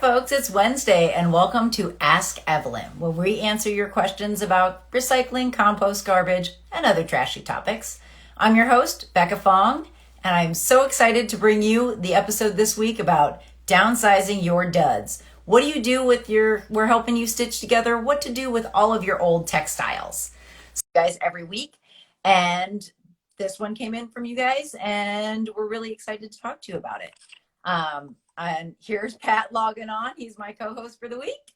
folks, it's Wednesday, and welcome to Ask Evelyn, where we answer your questions about recycling, compost, garbage, and other trashy topics. I'm your host, Becca Fong, and I'm so excited to bring you the episode this week about downsizing your duds. What do you do with we're helping you stitch together what to do with all of your old textiles. So, guys, every week, and this one came in from you guys, and we're really excited to talk to you about it. And here's Pat logging on. He's my co-host for the week.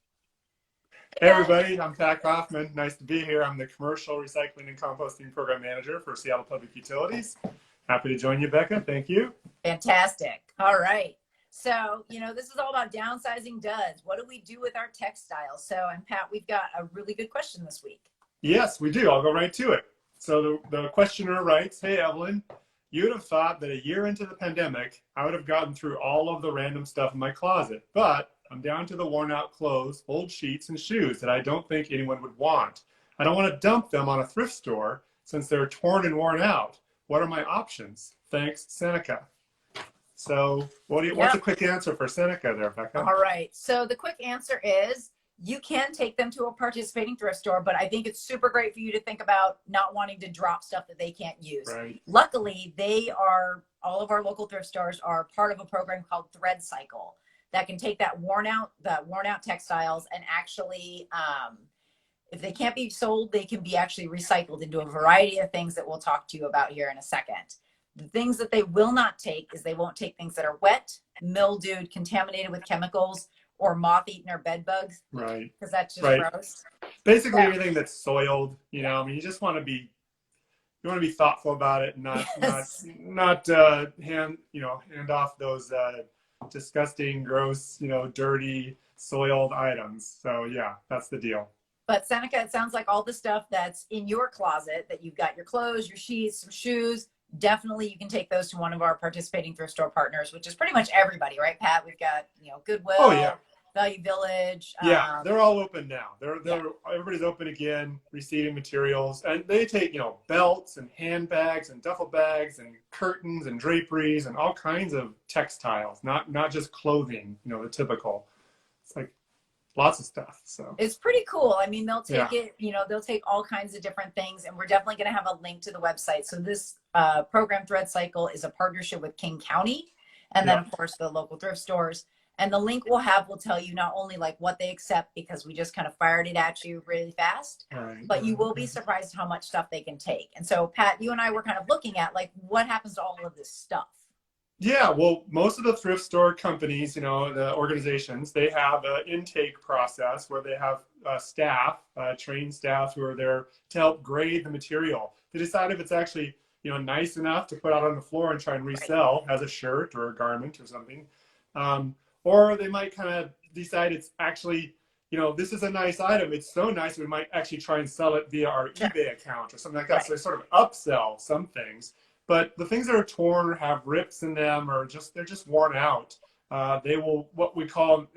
Hey everybody, I'm Pat Kaufman. Nice to be here. I'm the Commercial Recycling and Composting Program Manager for Seattle Public Utilities. Happy to join you, Becca. Thank you. Fantastic. All right. So, this is all about downsizing duds. What do we do with our textiles? So, and Pat, we've got a really good question this week. Yes, we do. I'll go right to it. So the questioner writes, hey, Evelyn, you'd have thought that a year into the pandemic, I would have gotten through all of the random stuff in my closet, but I'm down to the worn out clothes, old sheets, and shoes that I don't think anyone would want. I don't want to dump them on a thrift store since they're torn and worn out. What are my options? Thanks, Seneca. So what's a quick answer for Seneca there, Becca? All right. So the quick answer is you can take them to a participating thrift store, but I think it's super great for you to think about not wanting to drop stuff that they can't use. Right. Luckily, all of our local thrift stores are part of a program called Thread Cycle that can take that worn out textiles and actually, if they can't be sold, they can be actually recycled into a variety of things that we'll talk to you about here in a second. The things that they will not take is they won't take things that are wet, mildewed, contaminated with chemicals, or moth-eaten or bed bugs. Right. Because that's just right. gross. Basically anything that's soiled, you just want to be thoughtful about it and not hand off those disgusting, gross, dirty, soiled items. So yeah, that's the deal. But Seneca, it sounds like all the stuff that's in your closet, that you've got your clothes, your sheets, some shoes, definitely you can take those to one of our participating thrift store partners, which is pretty much everybody, right, Pat? We've got, Goodwill, oh, yeah. Value Village. Yeah, they're all open now. Everybody's open again, receiving materials, and they take, belts and handbags and duffel bags and curtains and draperies and all kinds of textiles, not just clothing, the typical. It's like lots of stuff. So it's pretty cool. I mean, they'll take it, they'll take all kinds of different things, and we're definitely going to have a link to the website. So this program Thread Cycle is a partnership with King County, and then of course the local thrift stores. And the link will tell you not only like what they accept, because we just kind of fired it at you really fast, but you will be surprised how much stuff they can take. And so Pat, you and I were kind of looking at like what happens to all of this stuff. Yeah, well, most of the thrift store companies, the organizations, they have an intake process where they have staff, trained staff who are there to help grade the material to decide if it's actually, nice enough to put out on the floor and try and resell as a shirt or a garment or something. Or they might kind of decide it's actually, this is a nice item. It's so nice we might actually try and sell it via our eBay account or something like that. Right. So they sort of upsell some things. But the things that are torn or have rips in them or they're just worn out, they will, what they call in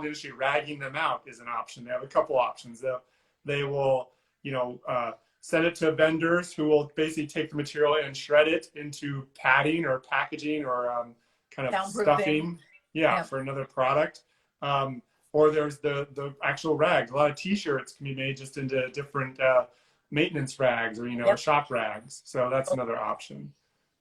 the industry, ragging them out is an option. They have a couple options. They will, send it to vendors who will basically take the material and shred it into padding or packaging or kind of stuffing. Yeah, for another product. Or there's the actual rags. A lot of t-shirts can be made just into different maintenance rags or shop rags. So that's another option.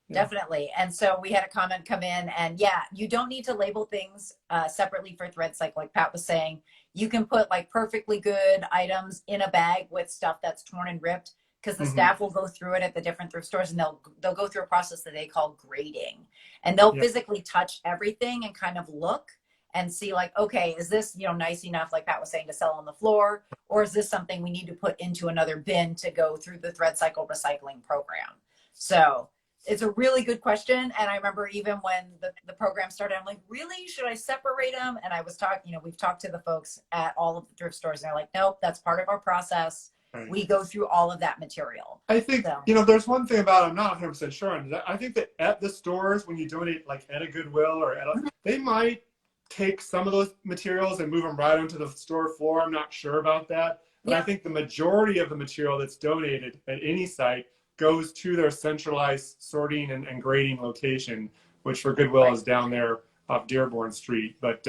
Yeah. Definitely. And so we had a comment come in, and you don't need to label things separately for Thread Cycle. Like Pat was saying, you can put like perfectly good items in a bag with stuff that's torn and ripped, because the staff will go through it at the different thrift stores, and they'll go through a process that they call grading, and they'll physically touch everything and kind of look and see like, okay, is this, nice enough, like Pat was saying, to sell on the floor, or is this something we need to put into another bin to go through the Thread Cycle recycling program? So it's a really good question. And I remember even when the program started, I'm like, really, should I separate them? And I was talking, we've talked to the folks at all of the thrift stores, and they're like, nope, that's part of our process. Right. We go through all of that material. I think, there's one thing about it I'm not 100% sure on. I think that at the stores, when you donate, like at a Goodwill or they might take some of those materials and move them right onto the store floor. I'm not sure about that. But I think the majority of the material that's donated at any site goes to their centralized sorting and grading location, which for Goodwill is down there off Dearborn Street. But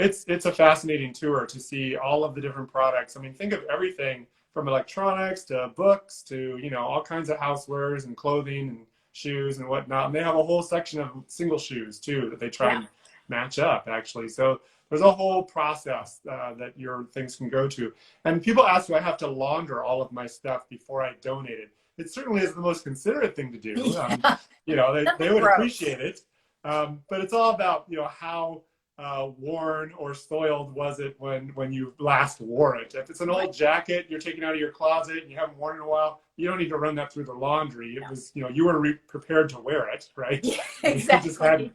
It's a fascinating tour to see all of the different products. I mean, think of everything from electronics to books to, you know, all kinds of housewares and clothing and shoes and whatnot. And they have a whole section of single shoes too that they try Yeah. and match up actually. So there's a whole process that your things can go to. And people ask me, I have to launder all of my stuff before I donate it. It certainly is the most considerate thing to do. Yeah. You know, they would Gross. appreciate it. But it's all about, you know, how worn or soiled was it when you last wore it. If it's an old jacket you're taking out of your closet and you haven't worn it in a while, you don't need to run that through the laundry. It was, you know, you were prepared to wear it, right? Yeah, You just hadn't. exactly.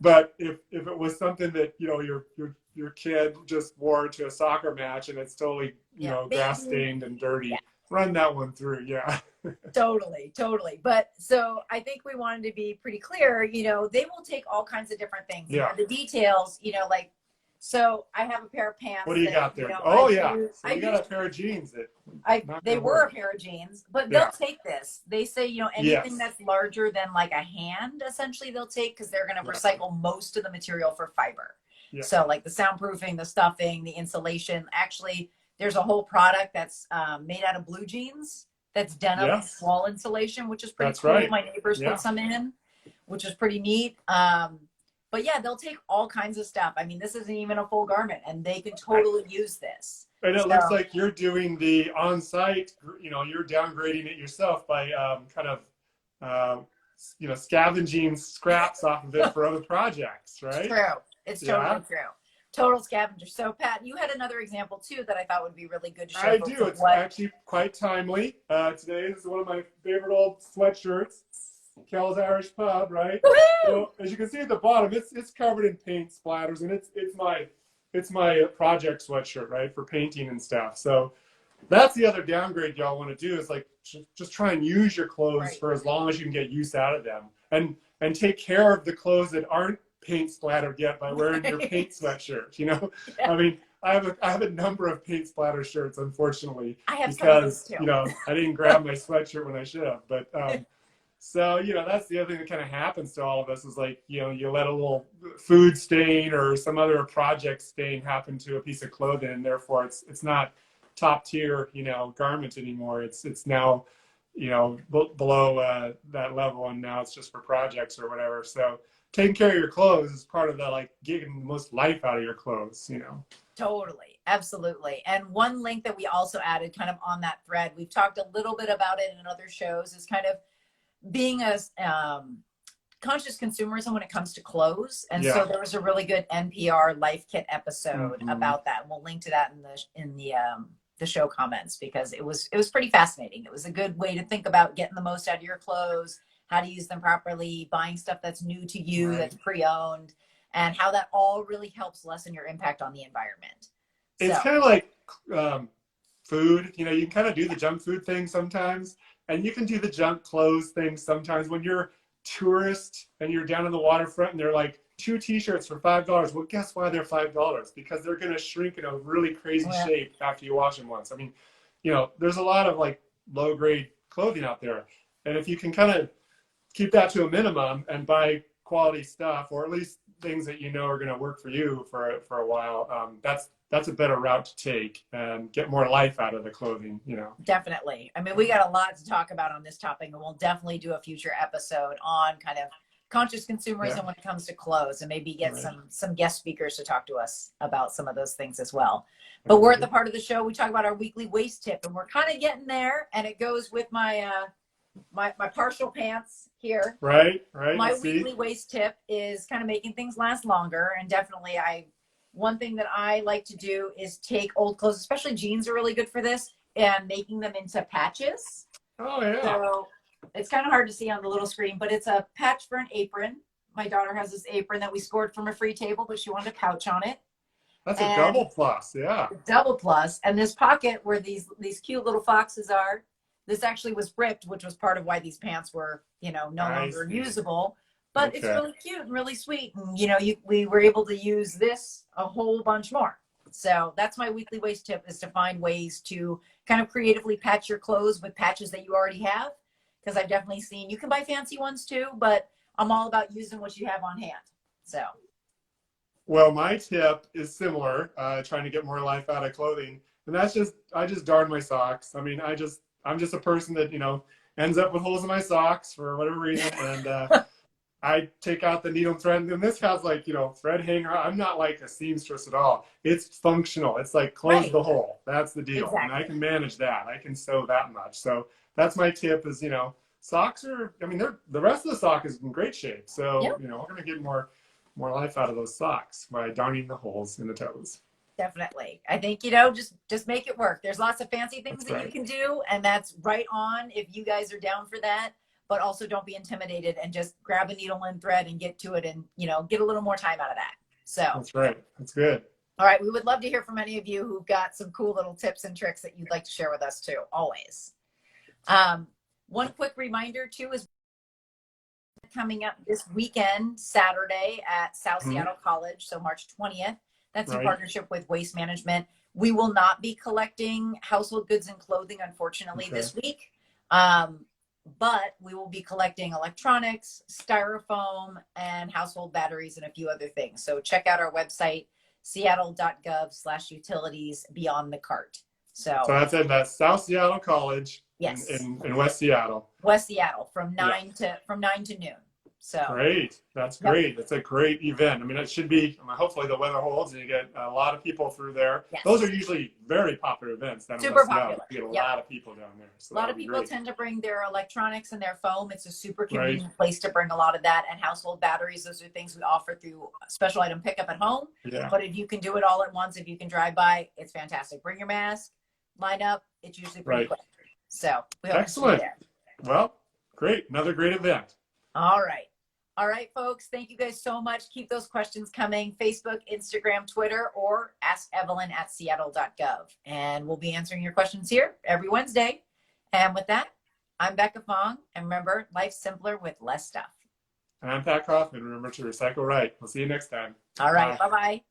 But if it was something that, you know, your kid just wore to a soccer match and it's totally, you Yeah. know, grass stained and dirty, Yeah. run that one through. Yeah. Totally, totally. But so I think we wanted to be pretty clear, you know, they will take all kinds of different things. Yeah. The details, you know, like, so I have a pair of pants. What do you that, got there? You know, Oh, I yeah. use, So I you got use, a pair of jeans that they were a pair of jeans, but they'll Yeah. take this. They say, you know, anything Yes. that's larger than like a hand, essentially, they'll take because they're going to Yeah. recycle most of the material for fiber. Yeah. So like the soundproofing, the stuffing, the insulation. Actually, there's a whole product that's made out of blue jeans. That's denim Yes. wall insulation, which is pretty That's cool. right. My neighbors Yeah. put some in, which is pretty neat. But yeah, they'll take all kinds of stuff. I mean, this isn't even a full garment, and they can totally use this. And it So- looks like you're doing the on-site, you know, you're downgrading it yourself by kind of, you know, scavenging scraps off of it for other projects, right? It's true. It's totally Yeah. true. Total scavenger. So Pat, you had another example too that I thought would be really good to show. I folks do. of It's what, actually quite timely. Today is one of my favorite old sweatshirts, Kel's Irish Pub, right? Woohoo! So as you can see at the bottom, it's covered in paint splatters, and it's my project sweatshirt, right, for painting and stuff. So that's the other downgrade y'all want to do is like just try and use your clothes Right. for as long as you can get use out of them, and take care of the clothes that aren't paint splattered yet by wearing your paint sweatshirt. You know, Yeah. I mean, I have a number of paint splatter shirts, unfortunately, I have some of because those too. you know I didn't grab my sweatshirt when I should have. But so you know that's the other thing that kind of happens to all of us is like you know you let a little food stain or some other project stain happen to a piece of clothing, and therefore it's not top tier you know garment anymore. It's now you know below that level, and now it's just for projects or whatever. So taking care of your clothes is part of that, like getting the most life out of your clothes, you know. Totally. Absolutely. And one link that we also added kind of on that thread, we've talked a little bit about it in other shows, is kind of being a conscious consumerism when it comes to clothes. And Yeah. so there was a really good NPR Life Kit episode Mhm. about that. And we'll link to that in the show comments because it was pretty fascinating. It was a good way to think about getting the most out of your clothes, how to use them properly, buying stuff that's new to you, Right. that's pre-owned, and how that all really helps lessen your impact on the environment. It's So- kind of like food. You know, you can kind of do the junk food thing sometimes, and you can do the junk clothes thing sometimes. When you're a tourist and you're down in the waterfront and they're like 2 t-shirts for $5. Well, guess why they're $5? Because they're going to shrink in a really crazy Yeah. shape after you wash them once. I mean, you know, there's a lot of like low grade clothing out there. And if you can kind of keep that to a minimum and buy quality stuff, or at least things that you know are going to work for you for a while, that's a better route to take and get more life out of the clothing, you know. Definitely. I mean, we got a lot to talk about on this topic, and we'll definitely do a future episode on kind of conscious consumerism Yeah. when it comes to clothes, and maybe get Right. some guest speakers to talk to us about some of those things as well. But we're at the part of the show we talk about our weekly waist tip, and we're kind of getting there, and it goes with my my partial pants here. Right. My See? weekly waist tip is kind of making things last longer, and definitely one thing that I like to do is take old clothes, especially jeans are really good for this, and making them into patches. Oh yeah. So it's kind of hard to see on the little screen, but it's a patch for an apron. My daughter has this apron that we scored from a free table, but she wanted a pouch on it. That's a and- double plus. Yeah. Double plus. And this pocket where these cute little foxes are, this actually was ripped, which was part of why these pants were, you know, no I longer see. usable. But it's Okay. really cute and really sweet. And, you know, we were able to use this a whole bunch more. So that's my weekly waist tip, is to find ways to kind of creatively patch your clothes with patches that you already have. Because I've definitely seen, you can buy fancy ones too, but I'm all about using what you have on hand. So. Well, my tip is similar, trying to get more life out of clothing. And that's just, I just darn my socks. I mean, I'm just a person that, ends up with holes in my socks for whatever reason. And I take out the needle and thread. And this has like, thread hanger. I'm not like a seamstress at all. It's functional. It's like close Right. the hole. That's the deal. Exactly. And I can manage that. I can sew that much. So that's my tip is, socks are, I mean, the rest of the sock is in great shape. So, Yep. we're going to get more life out of those socks by darning the holes in the toes. Definitely. I think, just make it work. There's lots of fancy things That's that right. you can do, and that's right on if you guys are down for that. But also don't be intimidated and just grab a needle and thread and get to it and, get a little more time out of that. So That's right. That's good. all right. We would love to hear from any of you who've got some cool little tips and tricks that you'd like to share with us too, always. One quick reminder too is coming up this weekend, Saturday at South Seattle College. So March 20th. That's in Right. partnership with Waste Management. We will not be collecting household goods and clothing, unfortunately, Okay. this week. But we will be collecting electronics, styrofoam, and household batteries and a few other things. So check out our website, seattle.gov/utilities beyond the cart. So that's it. That's South Seattle College Yes. in West Seattle. West Seattle from 9 to noon. So Great. That's great. That's a great event. I mean, it should be, hopefully the weather holds and you get a lot of people through there. Yes. Those are usually very popular events. Down in Super West Seattle. popular. You get a Yep. lot of people down there. So a lot of people great. tend to bring their electronics and their foam. It's a super Right. convenient place to bring a lot of that, and household batteries. Those are things we offer through special item pickup at home. Yeah. But if you can do it all at once, if you can drive by, it's fantastic. Bring your mask, line up. It's usually pretty Right. quick. So we hope Excellent. to see you there. Well, great. Another great event. All right. All right, folks. Thank you guys so much. Keep those questions coming. Facebook, Instagram, Twitter, or ask Evelyn at seattle.gov. And we'll be answering your questions here every Wednesday. And with that, I'm Becca Fong. And remember, life's simpler with less stuff. And I'm Pat Kaufman. Remember to recycle right. We'll see you next time. All right. Bye. Bye-bye.